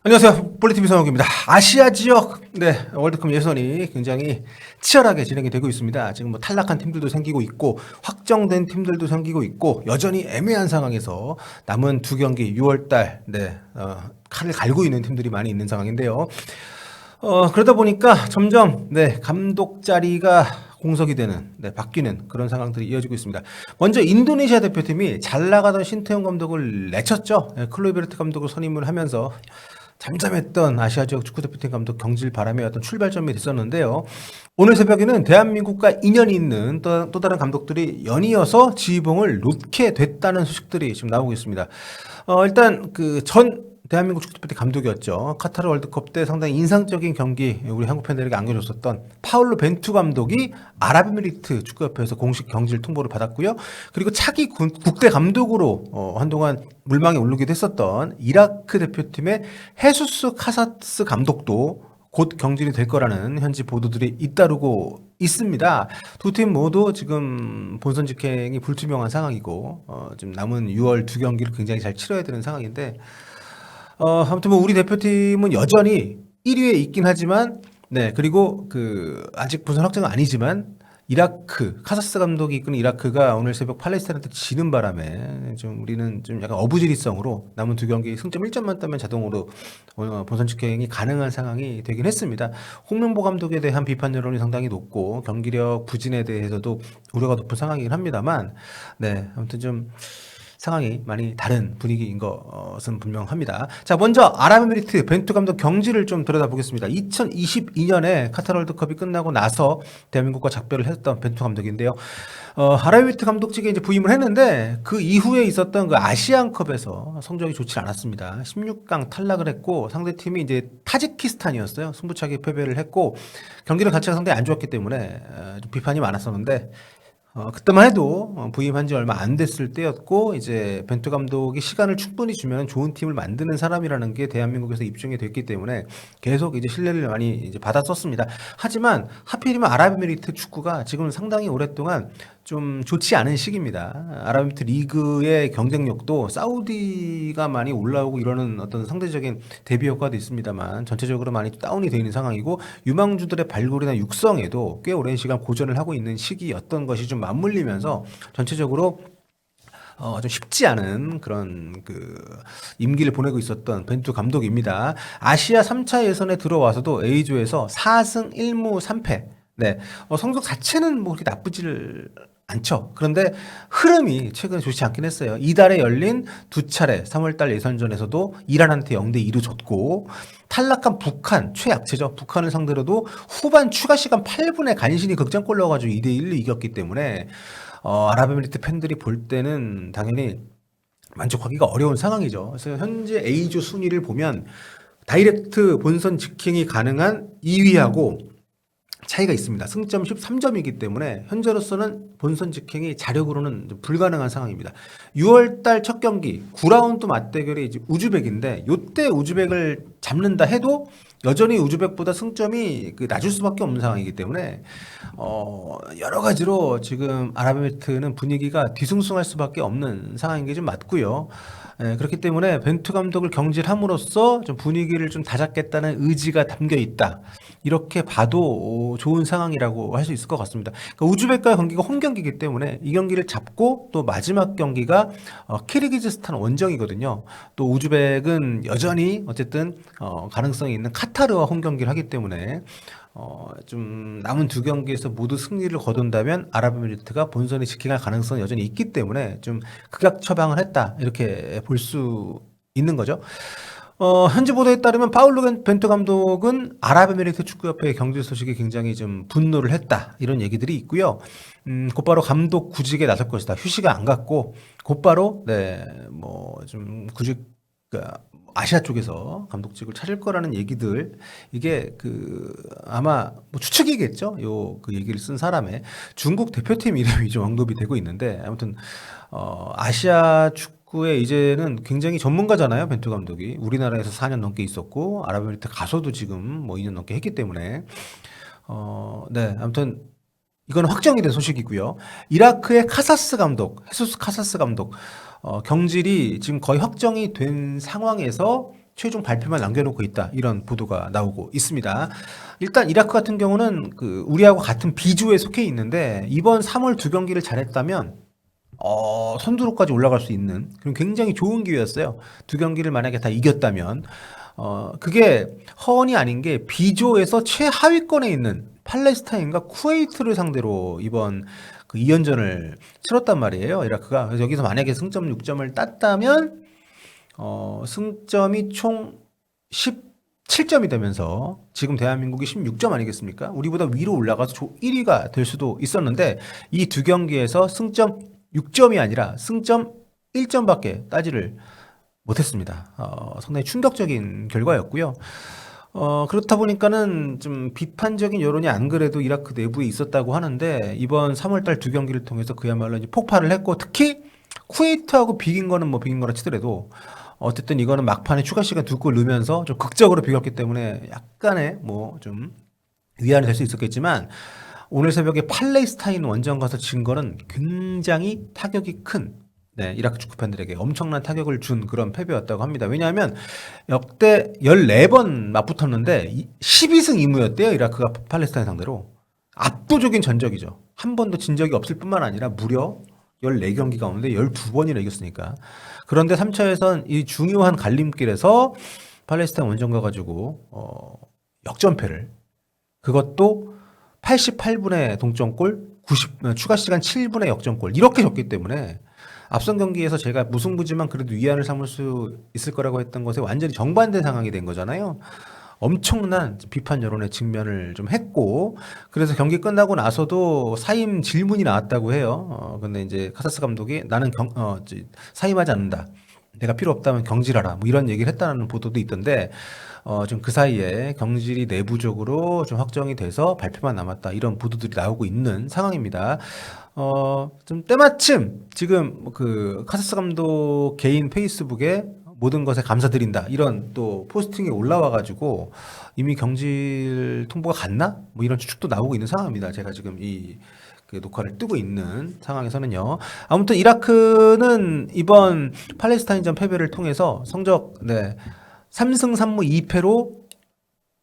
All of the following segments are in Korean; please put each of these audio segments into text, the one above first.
안녕하세요. 볼리TV 성욱입니다. 아시아 지역 월드컵 예선이 굉장히 치열하게 진행이 되고 있습니다. 지금 뭐 탈락한 팀들도 생기고 있고 확정된 팀들도 생기고 있고 여전히 애매한 상황에서 남은 두 경기 6월달 칼을 갈고 있는 팀들이 많이 있는 상황인데요. 그러다 보니까 점점 감독 자리가 공석이 되는 바뀌는 그런 상황들이 이어지고 있습니다. 먼저 인도네시아 대표팀이 잘 나가던 신태용 감독을 내쳤죠. 클로이베르트 감독을 선임을 하면서 잠잠했던 아시아 지역 축구대표팀 감독 경질 바람의 어떤 출발점이 됐었는데요. 오늘 새벽에는 대한민국과 인연이 있는 또 다른 감독들이 연이어서 지휘봉을 놓게 됐다는 소식들이 지금 나오고 있습니다. 일단 전 대한민국 축구대표팀 감독이었죠. 카타르 월드컵 때 상당히 인상적인 경기 우리 한국 팬들에게 안겨줬었던 파울로 벤투 감독이 아랍에미리트 축구협회에서 공식 경질 통보를 받았고요. 그리고 차기 국대 감독으로 한동안 물망에 오르기도 했었던 이라크 대표팀의 헤수스 카사스 감독도 곧 경질이 될 거라는 현지 보도들이 잇따르고 있습니다. 두 팀 모두 지금 본선 직행이 불투명한 상황이고 지금 남은 6월 두 경기를 굉장히 잘 치러야 되는 상황인데 아무튼 뭐 우리 대표팀은 여전히 1위에 있긴 하지만 그리고 아직 본선 확정은 아니지만 이라크 카사스 감독이 이끄는 이라크가 오늘 새벽 팔레스타인한테 지는 바람에 좀 우리는 좀 약간 어부지리성으로 남은 두 경기 승점 1점만 따면 자동으로 본선 직행이 가능한 상황이 되긴 했습니다. 홍명보 감독에 대한 비판 여론이 상당히 높고 경기력 부진에 대해서도 우려가 높은 상황이긴 합니다만 아무튼 좀 상황이 많이 다른 분위기인 것은 분명합니다. 자, 먼저 아랍에미리트 벤투 감독 경질을 좀 들여다보겠습니다. 2022년에 카타르 월드컵이 끝나고 나서 대한민국과 작별을 했던 벤투 감독인데요. 아랍에미리트 감독직에 이제 부임을 했는데 그 이후에 있었던 그 아시안컵에서 성적이 좋지 않았습니다. 16강 탈락을 했고 상대팀이 이제 타지키스탄이었어요. 승부차기 패배를 했고 경기를 자체가 상당히 안 좋았기 때문에 좀 비판이 많았었는데 그때만 해도 부임한 지 얼마 안 됐을 때였고 이제 벤투 감독이 시간을 충분히 주면 좋은 팀을 만드는 사람이라는 게 대한민국에서 입증이 됐기 때문에 계속 이제 신뢰를 많이 이제 받았었습니다. 하지만 하필이면 아랍에미리트 축구가 지금 상당히 오랫동안 좀 좋지 않은 시기입니다. 아랍에미리트 리그의 경쟁력도 사우디가 많이 올라오고 이러는 어떤 상대적인 대비 효과도 있습니다만 전체적으로 많이 다운이 되어 있는 상황이고 유망주들의 발굴이나 육성에도 꽤 오랜 시간 고전을 하고 있는 시기였던 것이 좀 맞물리면서 전체적으로 좀 쉽지 않은 그런 임기를 보내고 있었던 벤투 감독입니다. 아시아 3차 예선에 들어와서도 A조에서 4승 1무 3패. 성적 자체는 뭐 그렇게 나쁘지를 않죠. 그런데 흐름이 최근에 좋지 않긴 했어요. 이달에 열린 두 차례 3월달 예선전에서도 이란한테 0대2로 졌고 탈락한 북한, 최약체죠. 북한을 상대로도 후반 추가 시간 8분에 간신히 극장골 넣어가지고 2대1로 이겼기 때문에 아랍에미리트 팬들이 볼 때는 당연히 만족하기가 어려운 상황이죠. 그래서 현재 A조 순위를 보면 다이렉트 본선 직행이 가능한 2위하고 차이가 있습니다. 승점 13점이기 때문에 현재로서는 본선 직행이 자력으로는 불가능한 상황입니다. 6월달 첫 경기 9라운드 맞대결이 이제 우즈벡인데 이때 우즈벡을 잡는다 해도 여전히 우즈벡보다 승점이 낮을 수밖에 없는 상황이기 때문에 여러 가지로 지금 아랍에미리트는 분위기가 뒤숭숭할 수밖에 없는 상황인 게 좀 맞고요. 그렇기 때문에 벤투 감독을 경질함으로써 좀 분위기를 좀 다잡겠다는 의지가 담겨 있다. 이렇게 봐도 좋은 상황이라고 할 수 있을 것 같습니다. 그러니까 우즈벡과의 경기가 홈 경기이기 때문에 이 경기를 잡고 또 마지막 경기가 키르기즈스탄 원정이거든요. 또 우즈벡은 여전히 어쨌든 가능성이 있는 카타르와 홈 경기를 하기 때문에 좀 남은 두 경기에서 모두 승리를 거둔다면 아랍에미리트가 본선에 직행할 가능성이 여전히 있기 때문에 좀 극약 처방을 했다 이렇게 볼 수 있는 거죠. 현지 보도에 따르면 파울로 벤투 감독은 아랍에미리트 축구협회의 경질 소식에 굉장히 좀 분노를 했다 이런 얘기들이 있고요. 곧바로 감독 구직에 나설 것이다. 휴식을 안 갖고 곧바로 뭐 좀 구직 아시아 쪽에서 감독직을 찾을 거라는 얘기들 이게 아마 뭐 추측이겠죠. 그 얘기를 쓴 사람의 중국 대표팀 이름이 좀 언급이 되고 있는데 아무튼 아시아 축구에 이제는 굉장히 전문가잖아요. 벤투 감독이 우리나라에서 4년 넘게 있었고 아랍에미리트 가서도 지금 뭐 2년 넘게 했기 때문에 아무튼 이건 확정이 된 소식이고요. 이라크의 카사스 감독, 헤수스 카사스 감독 경질이 지금 거의 확정이 된 상황에서 최종 발표만 남겨놓고 있다. 이런 보도가 나오고 있습니다. 일단 이라크 같은 경우는 그 우리하고 같은 B조에 속해 있는데 이번 3월 두 경기를 잘했다면 선두로까지 올라갈 수 있는 그런 굉장히 좋은 기회였어요. 두 경기를 만약에 다 이겼다면 그게 허언이 아닌 게 B조에서 최하위권에 있는 팔레스타인과 쿠웨이트를 상대로 이번 그 2연전을 치렀단 말이에요. 이라크가. 그래서 여기서 만약에 승점 6점을 땄다면 승점이 총 17점이 되면서 지금 대한민국이 16점 아니겠습니까? 우리보다 위로 올라가서 1위가 될 수도 있었는데 이 두 경기에서 승점 6점이 아니라 승점 1점밖에 따지를 못했습니다. 상당히 충격적인 결과였고요. 그렇다 보니까는 좀 비판적인 여론이 안 그래도 이라크 내부에 있었다고 하는데 이번 3월달 두 경기를 통해서 그야말로 이제 폭발을 했고 특히 쿠웨이트하고 비긴 거는 뭐 비긴 거라 치더라도 어쨌든 이거는 막판에 추가 시간 2골 넣으면서 좀 극적으로 비겼기 때문에 약간의 뭐 좀 위안이 될 수 있었겠지만 오늘 새벽에 팔레스타인 원정 가서 진 거는 굉장히 타격이 큰 이라크 축구 팬들에게 엄청난 타격을 준 그런 패배였다고 합니다. 왜냐하면 역대 14번 맞붙었는데 12승 2무였대요. 이라크가 팔레스타인 상대로. 압도적인 전적이죠. 한 번도 진 적이 없을 뿐만 아니라 무려 14경기 가운데 12번이나 이겼으니까. 그런데 3차에선 이 중요한 갈림길에서 팔레스타인 원정 가가지고 역전패를 그것도 88분의 동점골, 추가 시간 7분의 역전골 이렇게 졌기 때문에 앞선 경기에서 제가 무승부지만 그래도 위안을 삼을 수 있을 거라고 했던 것에 완전히 정반대 상황이 된 거잖아요. 엄청난 비판 여론에 직면을 좀 했고 그래서 경기 끝나고 나서도 사임 질문이 나왔다고 해요. 근데 이제 카사스 감독이 나는 사임하지 않는다. 내가 필요 없다면 경질하라. 뭐 이런 얘기를 했다는 보도도 있던데 좀 그 사이에 경질이 내부적으로 좀 확정이 돼서 발표만 남았다. 이런 보도들이 나오고 있는 상황입니다. 좀 때마침 지금 그 카사스 감독 개인 페이스북에 모든 것에 감사드린다. 이런 또 포스팅이 올라와가지고 이미 경질 통보가 갔나? 뭐 이런 추측도 나오고 있는 상황입니다. 제가 지금 그 녹화를 뜨고 있는 상황에서는요. 아무튼 이라크는 이번 팔레스타인전 패배를 통해서 성적 3승 3무 2패로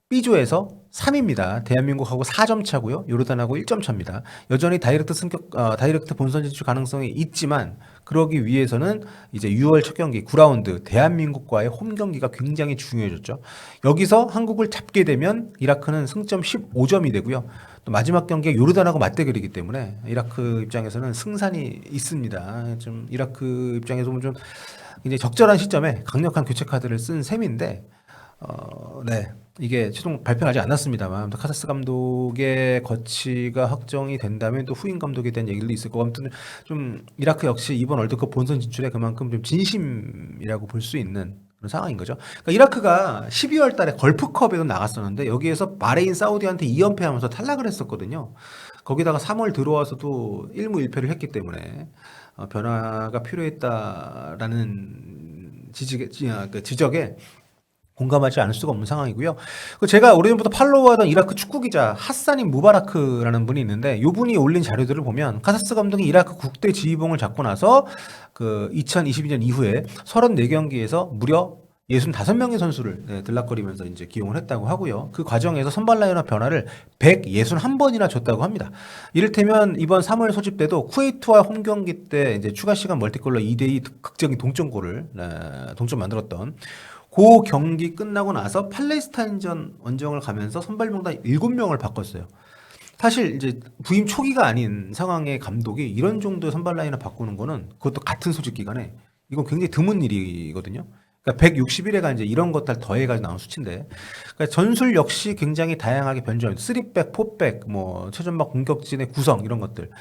B조에서 3위입니다. 대한민국하고 4점 차고요. 요르단하고 1점 차입니다. 여전히 다이렉트 본선 진출 가능성이 있지만 그러기 위해서는 이제 6월 첫 경기 9라운드 대한민국과의 홈 경기가 굉장히 중요해졌죠. 여기서 한국을 잡게 되면 이라크는 승점 15점이 되고요. 또 마지막 경기가 요르단하고 맞대결이기 때문에 이라크 입장에서는 승산이 있습니다. 좀 이라크 입장에서 보면 좀 이제 적절한 시점에 강력한 교체 카드를 쓴 셈인데 이게 최종 발표는 아직 안 났습니다만 카사스 감독의 거치가 확정이 된다면 또 후임 감독에 대한 얘기도 있을 거고 아무튼 좀 이라크 역시 이번 월드컵 본선 진출에 그만큼 좀 진심이라고 볼 수 있는 그런 상황인 거죠. 그러니까 이라크가 12월 달에 걸프컵에도 나갔었는데 여기에서 바레인 사우디한테 2연패하면서 탈락을 했었거든요. 거기다가 3월 들어와서도 1무 1패를 했기 때문에 변화가 필요했다라는 지적에 공감하지 않을 수가 없는 상황이고요. 제가 오래전부터 팔로우하던 이라크 축구 기자 하사닌 무바라크라는 분이 있는데 이 분이 올린 자료들을 보면 카사스 감독이 이라크 국대 지휘봉을 잡고 나서 그 2022년 이후에 34경기에서 무려 65명의 선수를 들락거리면서 이제 기용을 했다고 하고요. 그 과정에서 선발 라인업 변화를 161번이나 줬다고 합니다. 이를테면 이번 3월 소집 때도 쿠웨이트와 홈 경기 때 이제 추가 시간 멀티골로 2대2 극적인 동점 만들었던 그 경기 끝나고 나서 팔레스타인전 원정을 가면서 선발 명단 7명을 바꿨어요. 사실 이제 부임 초기가 아닌 상황의 감독이 이런 정도의 선발 라인을 바꾸는 거는 그것도 같은 소집 기간에 이건 굉장히 드문 일이거든요. 그러니까 161회가 이제 이런 것들 더해가지고 나온 수치인데, 그러니까 전술 역시 굉장히 다양하게 변주합니다. 3백, 4백, 뭐 최전방 공격진의 구성 이런 것들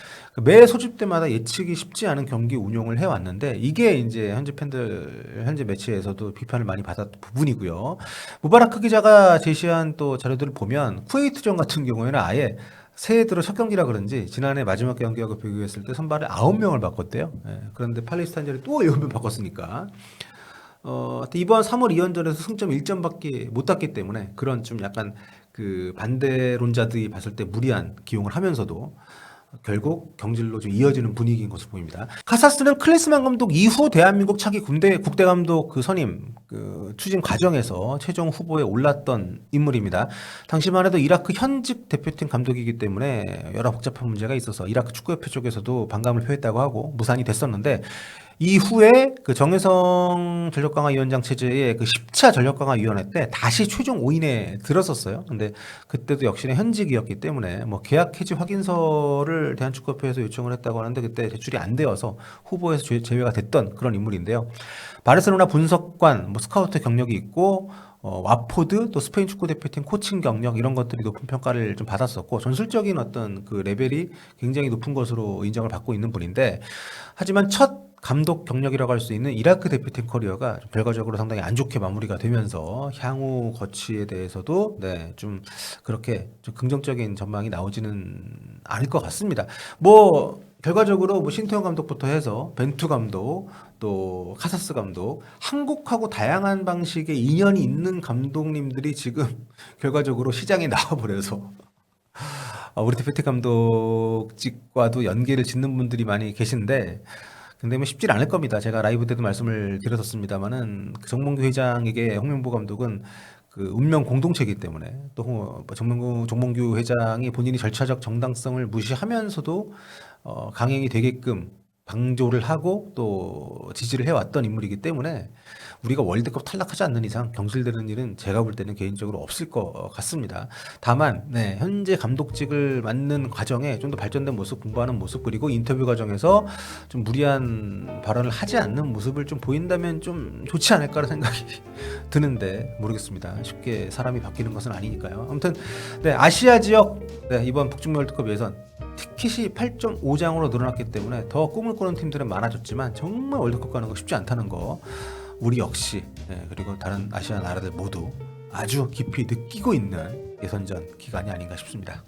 매 소집 때마다 예측이 쉽지 않은 경기 운용을 해왔는데 이게 이제 현재 매체에서도 비판을 많이 받았던 부분이고요. 무바라크 기자가 제시한 또 자료들을 보면 쿠웨이트전 같은 경우에는 아예 새해 들어 첫 경기라 그런지 지난해 마지막 경기하고 비교했을 때 선발을 9명을 바꿨대요. 그런데 팔레스타인전에 또 7명 바꿨으니까. 이번 3월 2연전에서 승점 1점밖에 못 땄기 때문에 그런 좀 약간 그 반대론자들이 봤을 때 무리한 기용을 하면서도 결국 경질로 좀 이어지는 분위기인 것으로 보입니다. 카사스는 클리스만 감독 이후 대한민국 차기 국대 감독 그 선임 그 추진 과정에서 최종 후보에 올랐던 인물입니다. 당시만 해도 이라크 현직 대표팀 감독이기 때문에 여러 복잡한 문제가 있어서 이라크 축구협회 쪽에서도 반감을 표했다고 하고 무산이 됐었는데, 이후에 그 정혜성 전력강화위원장 체제의 그 10차 전력강화위원회 때 다시 최종 5인에 들었었어요. 근데 그때도 역시나 현직이었기 때문에 뭐 계약 해지 확인서를 대한축구협회에서 요청을 했다고 하는데 그때 제출이 안 되어서 후보에서 제외가 됐던 그런 인물인데요. 바르셀로나 분석관, 뭐 스카우트 경력이 있고 와포드 또 스페인 축구 대표팀 코칭 경력 이런 것들이 높은 평가를 좀 받았었고 전술적인 어떤 그 레벨이 굉장히 높은 것으로 인정을 받고 있는 분인데, 하지만 첫 감독 경력이라고 할 수 있는 이라크 대표팀 커리어가 좀 결과적으로 상당히 안 좋게 마무리가 되면서 향후 거취에 대해서도 좀 그렇게 좀 긍정적인 전망이 나오지는 않을 것 같습니다. 뭐 결과적으로 뭐 신태용 감독부터 해서 벤투 감독 또 카사스 감독, 한국하고 다양한 방식의 인연이 있는 감독님들이 지금 결과적으로 시장에 나와버려서 우리 대표팀 감독직과도 연계를 짓는 분들이 많이 계신데, 근데 뭐 쉽지 않을 겁니다. 제가 라이브 때도 말씀을 드렸었습니다만은 그 정몽규 회장에게 홍명보 감독은 그 운명 공동체이기 때문에 또 정몽규 회장이 본인이 절차적 정당성을 무시하면서도 강행이 되게끔 방조를 하고 또 지지를 해왔던 인물이기 때문에 우리가 월드컵 탈락하지 않는 이상 경질되는 일은 제가 볼 때는 개인적으로 없을 것 같습니다. 다만 현재 감독직을 맡는 과정에 좀 더 발전된 모습, 공부하는 모습, 그리고 인터뷰 과정에서 좀 무리한 발언을 하지 않는 모습을 좀 보인다면 좀 좋지 않을까라는 생각이 드는데 모르겠습니다. 쉽게 사람이 바뀌는 것은 아니니까요. 아무튼 아시아 지역 이번 북중미 월드컵 예선 티켓이 8.5장으로 늘어났기 때문에 더 꿈을 꾸는 팀들은 많아졌지만 정말 월드컵 가는 거 쉽지 않다는 거 우리 역시 그리고 다른 아시아 나라들 모두 아주 깊이 느끼고 있는 예선전 기간이 아닌가 싶습니다.